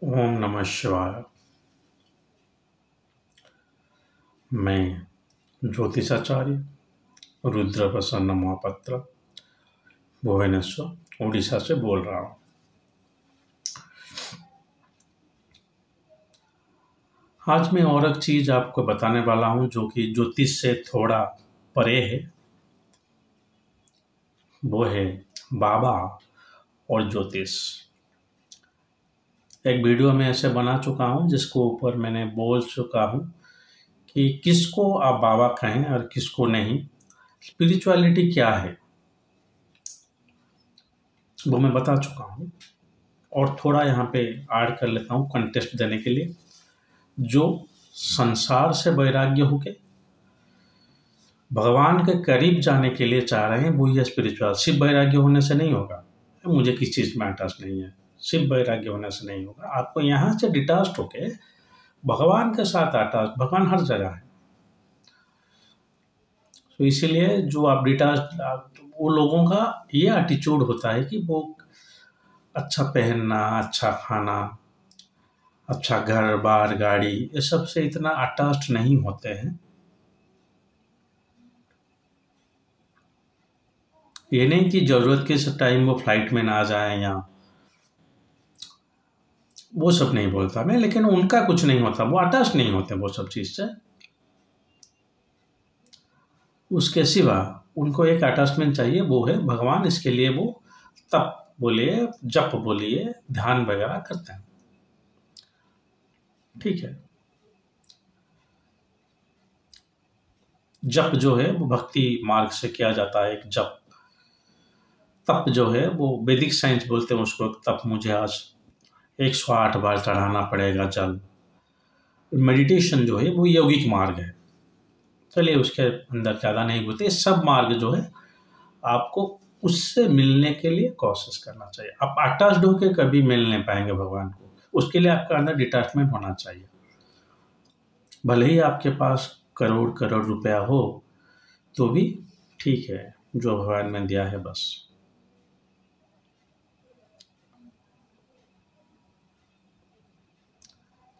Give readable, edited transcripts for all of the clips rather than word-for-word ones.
ओम नमः शिवाय। मैं ज्योतिषाचार्य रुद्र प्रसन्न महापात्र भुवनेश्वर उड़ीसा से बोल रहा हूँ। आज मैं और एक चीज आपको बताने वाला हूँ जो कि ज्योतिष से थोड़ा परे है। वो है बाबा और ज्योतिष। एक वीडियो में ऐसे बना चुका हूँ जिसको ऊपर मैंने बोल चुका हूँ कि किसको आप बाबा कहें और किसको नहीं। स्पिरिचुअलिटी क्या है वो मैं बता चुका हूँ और थोड़ा यहाँ पे ऐड कर लेता हूँ कंटेस्ट देने के लिए। जो संसार से वैराग्य होके भगवान के करीब जाने के लिए चाह रहे हैं वो ये स्पिरिचुअल। सिर्फ वैराग्य होने से नहीं होगा, मुझे किस चीज़ में इंटरेस्ट नहीं है, सिर्फ वैराग्य होने से नहीं होगा। आपको यहाँ से डिटैच्ड होके भगवान के साथ अटैच, भगवान हर जगह है। तो इसीलिए जो आप डिटैच, वो लोगों का ये एटीट्यूड होता है कि वो अच्छा पहनना, अच्छा खाना, अच्छा घर बार गाड़ी, ये सब से इतना अटैच्ड नहीं होते हैं। ये नहीं कि जरूरत के टाइम वो फ्लाइट में ना जाए या वो सब नहीं बोलता मैं, लेकिन उनका कुछ नहीं होता, वो अटैच नहीं होते वो सब चीज से। उसके सिवा उनको एक अटैचमेंट चाहिए, वो है भगवान। इसके लिए वो तप बोलिए, जप बोलिए, ध्यान वगैरह करते हैं। ठीक है। जप जो है वो भक्ति मार्ग से किया जाता है, एक जप। तप जो है वो वैदिक साइंस बोलते हैं उसको। तप मुझे आज 108 बार चढ़ाना पड़ेगा जल। मेडिटेशन जो है वो यौगिक मार्ग है। चलिए उसके अंदर ज़्यादा नहीं घुसते। सब मार्ग जो है आपको उससे मिलने के लिए कोशिश करना चाहिए। आप अटैच्ड होकर कभी मिल नहीं पाएंगे भगवान को। उसके लिए आपका अंदर डिटैचमेंट होना चाहिए। भले ही आपके पास करोड़ करोड़ रुपया हो तो भी ठीक है, जो भगवान ने दिया है बस।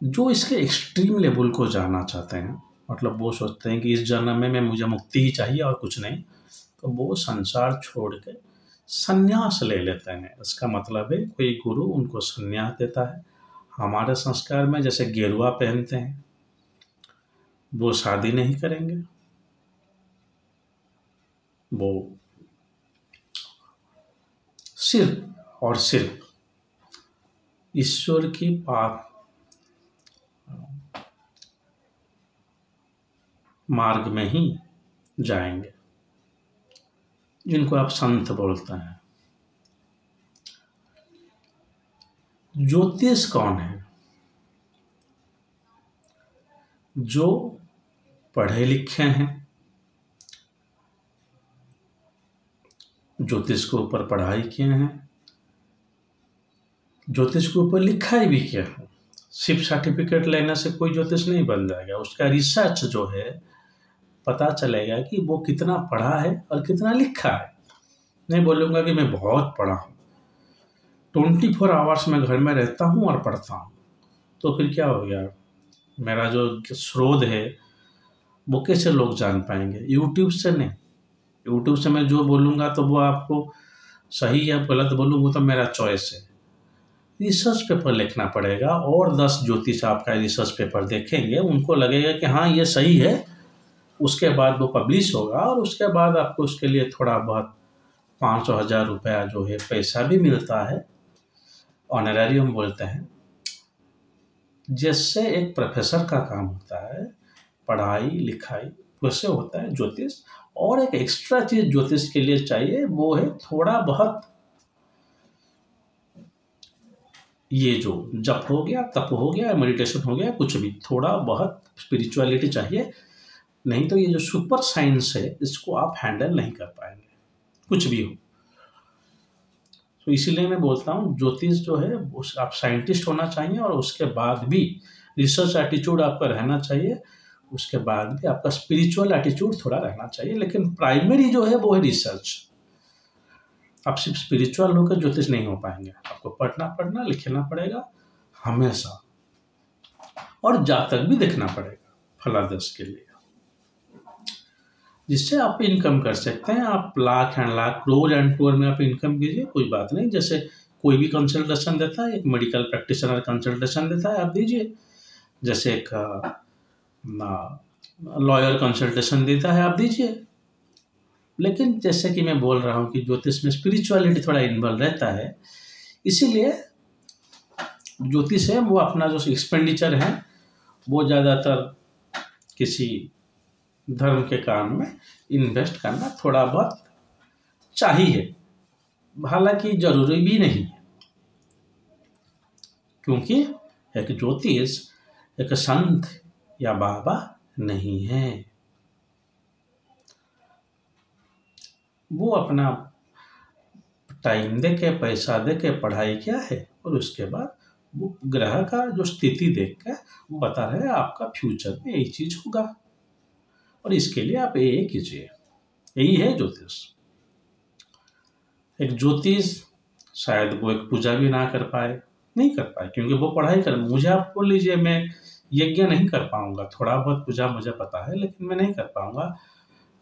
जो इसके एक्सट्रीम लेवल को जाना चाहते हैं, मतलब वो सोचते हैं कि इस जन्म में मुझे मुक्ति ही चाहिए और कुछ नहीं, तो वो संसार छोड़ के संन्यास ले लेते हैं। इसका मतलब है कोई गुरु उनको संन्यास देता है। हमारे संस्कार में जैसे गेरुआ पहनते हैं, वो शादी नहीं करेंगे, वो सिर्फ और सिर्फ ईश्वर की पाप मार्ग में ही जाएंगे, जिनको आप संत बोलते हैं। ज्योतिष कौन है? जो पढ़े लिखे हैं, ज्योतिष के ऊपर पढ़ाई किए हैं, ज्योतिष के ऊपर लिखाई भी किया है। सिर्फ सर्टिफिकेट लेने से कोई ज्योतिष नहीं बन जाएगा। उसका रिसर्च जो है पता चलेगा कि वो कितना पढ़ा है और कितना लिखा है। नहीं बोलूँगा कि मैं बहुत पढ़ा हूँ, 24 आवर्स में घर में रहता हूँ और पढ़ता हूँ, तो फिर क्या हो गया? मेरा जो स्रोत है वो कैसे लोग जान पाएंगे? यूट्यूब से नहीं। यूट्यूब से मैं जो बोलूँगा तो वो आपको सही या गलत बोलूँगा तो मेरा चॉइस है। रिसर्च पेपर लिखना पड़ेगा और 10 ज्योतिष आपका रिसर्च पेपर देखेंगे, उनको लगेगा कि हाँ ये सही है, उसके बाद वो पब्लिश होगा और उसके बाद आपको उसके लिए थोड़ा बहुत 500,000 रुपया जो है पैसा भी मिलता है, ऑनरेरियम बोलते हैं। जिससे एक प्रोफेसर का काम होता है पढ़ाई लिखाई, वैसे होता है ज्योतिष। और एक एक्स्ट्रा चीज ज्योतिष के लिए चाहिए, वो है थोड़ा बहुत ये जो जप हो गया, तप हो गया, मेडिटेशन हो गया, कुछ भी थोड़ा बहुत स्पिरिचुअलिटी चाहिए। नहीं तो ये जो सुपर साइंस है इसको आप हैंडल नहीं कर पाएंगे, कुछ भी हो। तो इसीलिए मैं बोलता हूँ ज्योतिष जो है उस आप साइंटिस्ट होना चाहिए और उसके बाद भी रिसर्च एटीट्यूड आपका रहना चाहिए। उसके बाद भी आपका स्पिरिचुअल एटीट्यूड थोड़ा रहना चाहिए, लेकिन प्राइमरी जो है वो है रिसर्च। आप सिर्फ स्पिरिचुअल होकर ज्योतिष नहीं हो पाएंगे, आपको पढ़ना लिखना पड़ेगा। हमेशा। और जातक भी देखना पड़ेगा फलादेश के लिए, जिससे आप इनकम कर सकते हैं। आप लाख एंड लाख, करोड़ एंड करोड़ में आप इनकम कीजिए, कोई बात नहीं। जैसे कोई भी कंसल्टेशन देता है, एक मेडिकल प्रैक्टिशनर कंसल्टेशन देता है, आप दीजिए। जैसे एक लॉयर कंसल्टेशन देता है, आप दीजिए। लेकिन जैसे कि मैं बोल रहा हूँ कि ज्योतिष में स्पिरिचुअलिटी थोड़ा इन्वॉल्व रहता है, इसीलिए ज्योतिष है वो अपना जो एक्सपेंडिचर है वो ज़्यादातर किसी धर्म के काम में इन्वेस्ट करना थोड़ा बहुत चाहिए, हालांकि जरूरी भी नहीं है, क्योंकि एक ज्योतिष एक संत या बाबा नहीं है। वो अपना टाइम दे के, पैसा दे के पढ़ाई किया है, और उसके बाद वो ग्रह का जो स्थिति देख के वो बता रहे हैं आपका फ्यूचर में यही चीज होगा, और इसके लिए आप ये कीजिए। यही है ज्योतिष। एक ज्योतिष शायद वो एक पूजा भी ना कर पाए, नहीं कर पाए, क्योंकि वो पढ़ाई कर। मुझे आप बोल लीजिए, मैं यज्ञ नहीं कर पाऊंगा, थोड़ा बहुत पूजा मुझे पता है, लेकिन मैं नहीं कर पाऊंगा।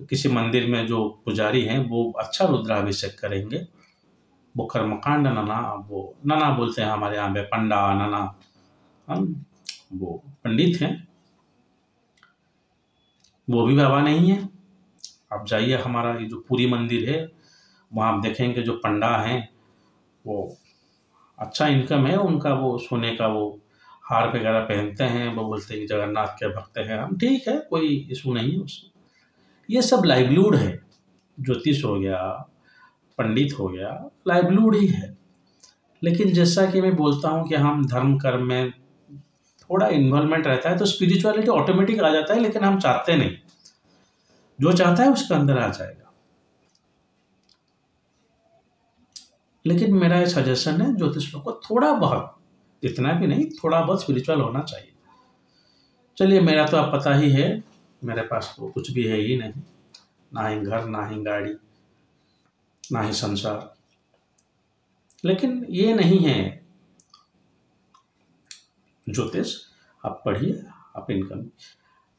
किसी मंदिर में जो पुजारी हैं वो अच्छा रुद्राभिषेक करेंगे, वो कर्मकांड नना, वो नना बोलते हैं हमारे यहाँ पे, पंडा नना, हम वो पंडित हैं, वो भी बाबा नहीं है। आप जाइए, हमारा ये जो पूरी मंदिर है वहाँ आप देखेंगे जो पंडा हैं वो अच्छा इनकम है उनका, वो सोने का वो हार वगैरह पहनते हैं, वो बोलते हैं कि जगन्नाथ के भक्त हैं हम। ठीक है, कोई इशू नहीं है उसमें। ये सब लाइवलीहुड है। ज्योतिष हो गया, पंडित हो गया, लाइवलीहुड ही है। लेकिन जैसा कि मैं बोलता हूँ कि हम धर्म कर्म में थोड़ा इन्वॉल्वमेंट रहता है तो स्पिरिचुअलिटी ऑटोमेटिक आ जाता है, लेकिन हम चाहते नहीं। जो चाहता है उसके अंदर आ जाएगा। लेकिन मेरा ये सजेशन है ज्योतिष को थोड़ा बहुत, इतना भी नहीं, थोड़ा बहुत स्पिरिचुअल होना चाहिए। चलिए, मेरा तो आप पता ही है, मेरे पास तो कुछ भी है ही नहीं, ना ही घर, ना ही गाड़ी, ना ही संसार। लेकिन ये नहीं है, ज्योतिष आप पढ़िए, आप इनकम।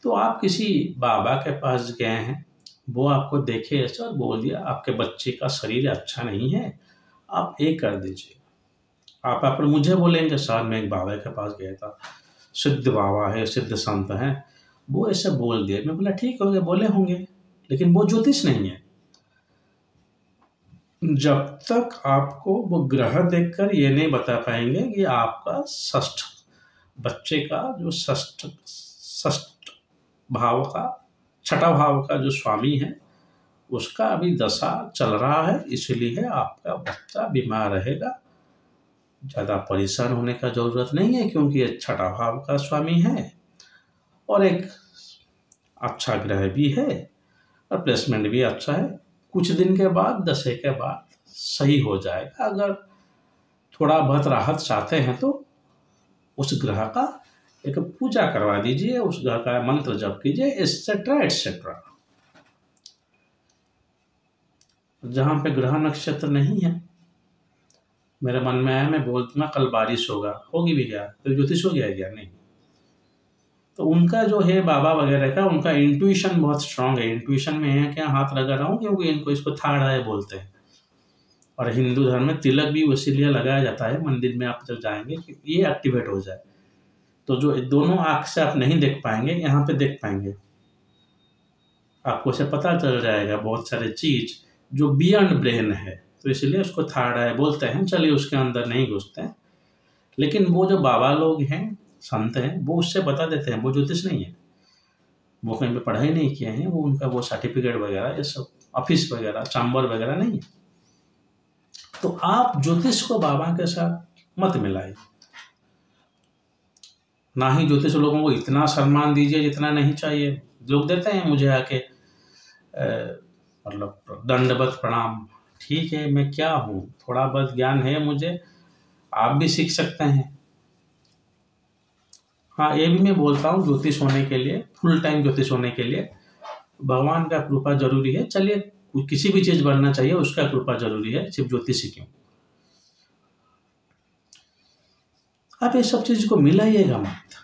तो आप किसी बाबा के पास गए हैं, वो आपको देखे ऐसे और बोल दिया आपके बच्चे का शरीर अच्छा नहीं है, आप ये कर दीजिए। आप मुझे बोलेंगे सर मैं एक बाबा के पास गया था, सिद्ध बाबा है, सिद्ध संत हैं, वो ऐसे बोल दिए। मैं बोला ठीक हो गया, बोले होंगे, लेकिन वो ज्योतिष नहीं है। जब तक आपको वो ग्रह देखकर ये नहीं बता पाएंगे कि आपका षष्ठ बच्चे का जो षष्ठ भाव का, छठा भाव का जो स्वामी है उसका अभी दशा चल रहा है, इसलिए आपका बच्चा बीमार रहेगा। ज़्यादा परेशान होने का जरूरत नहीं है, क्योंकि ये छठा भाव का स्वामी है और एक अच्छा ग्रह भी है और प्लेसमेंट भी अच्छा है। कुछ दिन के बाद, दशे के बाद सही हो जाएगा। अगर थोड़ा बहुत राहत चाहते हैं तो उस ग्रह का एक पूजा करवा दीजिए, उस ग्रह का मंत्र जप कीजिए, एक्सेट्रा एक्सेट्रा। जहाँ पे ग्रह नक्षत्र नहीं है, मेरे मन में आया, मैं बोल दूंगा कल बारिश होगा, होगी भी क्या? तो ज्योतिष हो गया क्या? नहीं। तो उनका जो है बाबा वगैरह का, उनका इंट्यूशन बहुत स्ट्रांग है। इंट्यूशन में है क्या हाथ लगा रहा हूँ, क्योंकि इनको इसको थर्ड आई बोलते हैं। और हिंदू धर्म में तिलक भी इसीलिए लगाया जाता है मंदिर में, आप जब जाएंगे कि ये एक्टिवेट हो जाए। तो जो दोनों आँख से आप नहीं देख पाएंगे, यहाँ पे देख पाएंगे, आपको से पता चल जाएगा बहुत सारे चीज जो बियॉन्ड ब्रेन है। तो इसलिए उसको थर्ड आई बोलते हैं। चलिए, उसके अंदर नहीं घुसते हैं। लेकिन वो जो बाबा लोग हैं, संत हैं, वो उससे बता देते हैं। वो ज्योतिष नहीं है, वो कहीं पे पढ़ाई नहीं किए हैं, वो उनका वो सर्टिफिकेट वगैरह ये सब ऑफिस वगैरह चैम्बर वगैरह नहीं है। तो आप ज्योतिष को बाबा के साथ मत मिलाइए। ना ही ज्योतिष लोगों को इतना सम्मान दीजिए जितना नहीं चाहिए। लोग देते हैं मुझे आके मतलब दंडवत प्रणाम, ठीक है, मैं क्या हूँ, थोड़ा बहुत ज्ञान है मुझे, आप भी सीख सकते हैं। हाँ, ये भी मैं बोलता हूँ, ज्योतिष होने के लिए, फुल टाइम ज्योतिष होने के लिए भगवान का कृपा जरूरी है। चलिए, किसी भी चीज बनना चाहिए उसका कृपा जरूरी है, सिर्फ ज्योतिष ही क्यों। आप ये सब चीज़ को मिलाइएगा मत।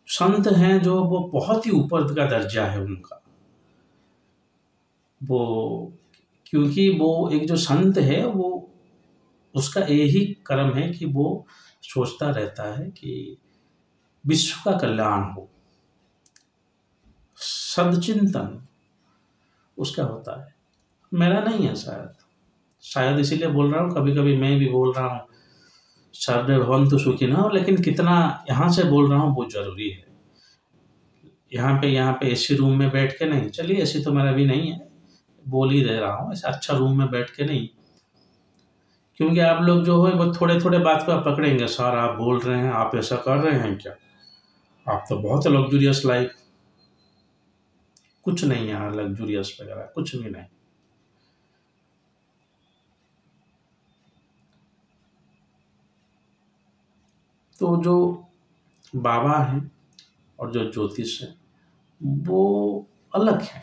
संत हैं जो वो बहुत ही ऊपर का दर्जा है उनका, वो क्योंकि वो एक जो संत है वो उसका यही कर्म है कि वो सोचता रहता है कि विश्व का कल्याण हो, सदचिंतन उसका होता है। मेरा नहीं है शायद इसीलिए बोल रहा हूँ, कभी कभी मैं भी बोल रहा हूँ सर्वे भवन्तु सुखिनः, लेकिन कितना यहाँ से बोल रहा हूँ वो जरूरी है। यहाँ पे एसी रूम में बैठ के नहीं, चलिए एसी तो मेरा भी नहीं है, बोल ही दे रहा हूँ, ऐसे अच्छा रूम में बैठ के नहीं, क्योंकि आप लोग जो है वो थोड़े थोड़े बात को आप पकड़ेंगे। सर आप बोल रहे हैं, आप ऐसा कर रहे हैं क्या, आप तो बहुत लग्जूरियस लाइफ। कुछ नहीं यहाँ लग्जूरियस वगैरह कुछ भी नहीं। तो जो बाबा हैं और जो ज्योतिष है वो अलग है,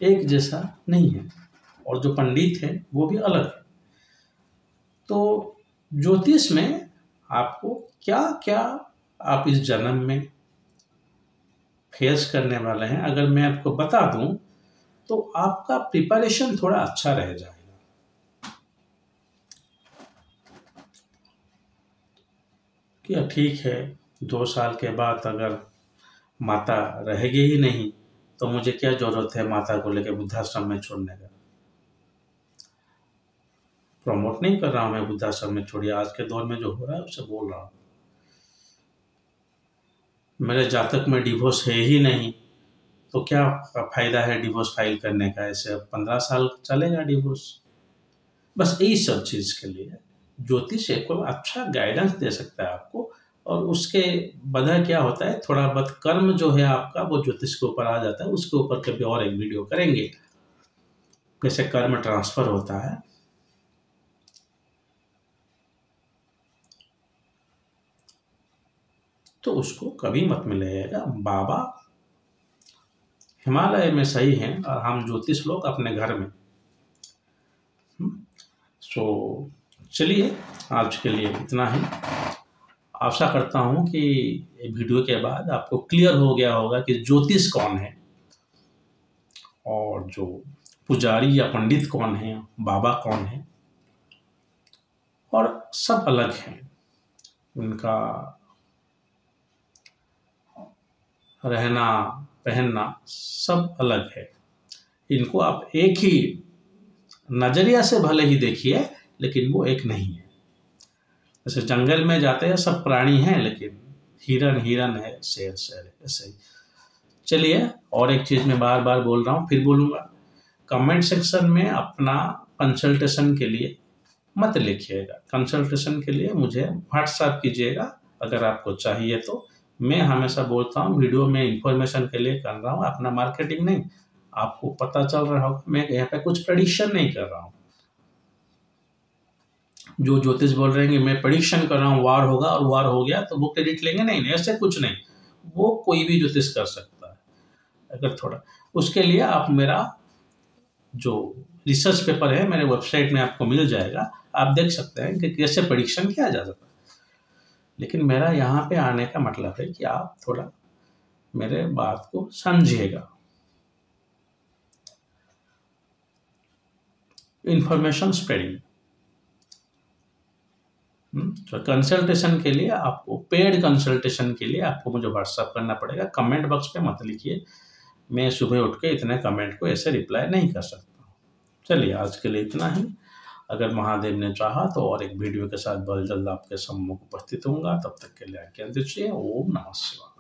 एक जैसा नहीं है, और जो पंडित है वो भी अलग है। तो ज्योतिष में आपको क्या क्या आप इस जन्म में फेस करने वाले हैं, अगर मैं आपको बता दूं तो आपका प्रिपरेशन थोड़ा अच्छा रह जाएगा। क्या ठीक है, 2 साल के बाद अगर माता रहेगी ही नहीं तो मुझे क्या जरूरत है माता को लेकर वृद्धाश्रम में छोड़ने का। प्रमोट नहीं कर रहा हूं मैं वृद्धाश्रम में छोड़िए, आज के दौर में जो हो रहा है उससे बोल रहा हूं। मेरे जातक में डिवोर्स है ही नहीं तो क्या फायदा है डिवोर्स फाइल करने का, ऐसे 15 साल चलेगा डिवोर्स। बस यही सब चीज के लिए ज्योतिष को अच्छा गाइडेंस दे सकता है आपको, और उसके बदला क्या होता है थोड़ा बहुत कर्म जो है आपका वो ज्योतिष के ऊपर आ जाता है। उसके ऊपर कभी और एक वीडियो करेंगे कैसे कर्म ट्रांसफर होता है। तो उसको कभी मत मिलेगा। बाबा हिमालय में सही हैं और हम ज्योतिष लोग अपने घर में। सो चलिए आज के लिए इतना ही। आशा करता हूँ कि वीडियो के बाद आपको क्लियर हो गया होगा कि ज्योतिष कौन है और जो पुजारी या पंडित कौन है, बाबा कौन है, और सब अलग हैं, उनका रहना पहनना सब अलग है। इनको आप एक ही नजरिया से भले ही देखिए लेकिन वो एक नहीं है। जैसे जंगल में जाते हैं सब प्राणी हैं लेकिन हिरन हिरन है, शेर शेर है, ऐसे ही। चलिए और एक चीज मैं बार बार बोल रहा हूँ, फिर बोलूँगा, कमेंट सेक्शन में अपना कंसल्टेशन के लिए मत लिखिएगा। कंसल्टेशन के लिए मुझे व्हाट्सएप कीजिएगा अगर आपको चाहिए तो। मैं हमेशा बोलता हूँ वीडियो में इंफॉर्मेशन के लिए कर रहा हूँ, अपना मार्केटिंग नहीं। आपको पता चल रहा होगा मैं यहाँ पे कुछ प्रेडिक्शन नहीं कर रहा हूँ। जो ज्योतिष बोल रहे हैं कि मैं प्रेडिक्शन कर रहा हूँ वार होगा और वार हो गया तो वो क्रेडिट लेंगे, नहीं, ऐसे कुछ नहीं। वो कोई भी ज्योतिष कर सकता है। अगर थोड़ा उसके लिए आप मेरा जो रिसर्च पेपर है मेरे वेबसाइट में आपको मिल जाएगा, आप देख सकते हैं कि कैसे प्रेडिक्शन किया जा सकता है। लेकिन मेरा यहाँ पे आने का मतलब है कि आप थोड़ा मेरे बात को समझिएगा। इंफॉर्मेशन स्प्रेडिंग, तो कंसल्टेशन के लिए आपको, पेड कंसल्टेशन के लिए आपको मुझे व्हाट्सअप करना पड़ेगा। कमेंट बॉक्स पे मत लिखिए, मैं सुबह उठ के इतने कमेंट को ऐसे रिप्लाई नहीं कर सकता। चलिए आज के लिए इतना ही। अगर महादेव ने चाहा तो और एक वीडियो के साथ बहुत जल्द आपके सम्मुख उपस्थित होऊंगा। तब तक के लिए आज्ञा दीजिए। ओम नमः शिवाय।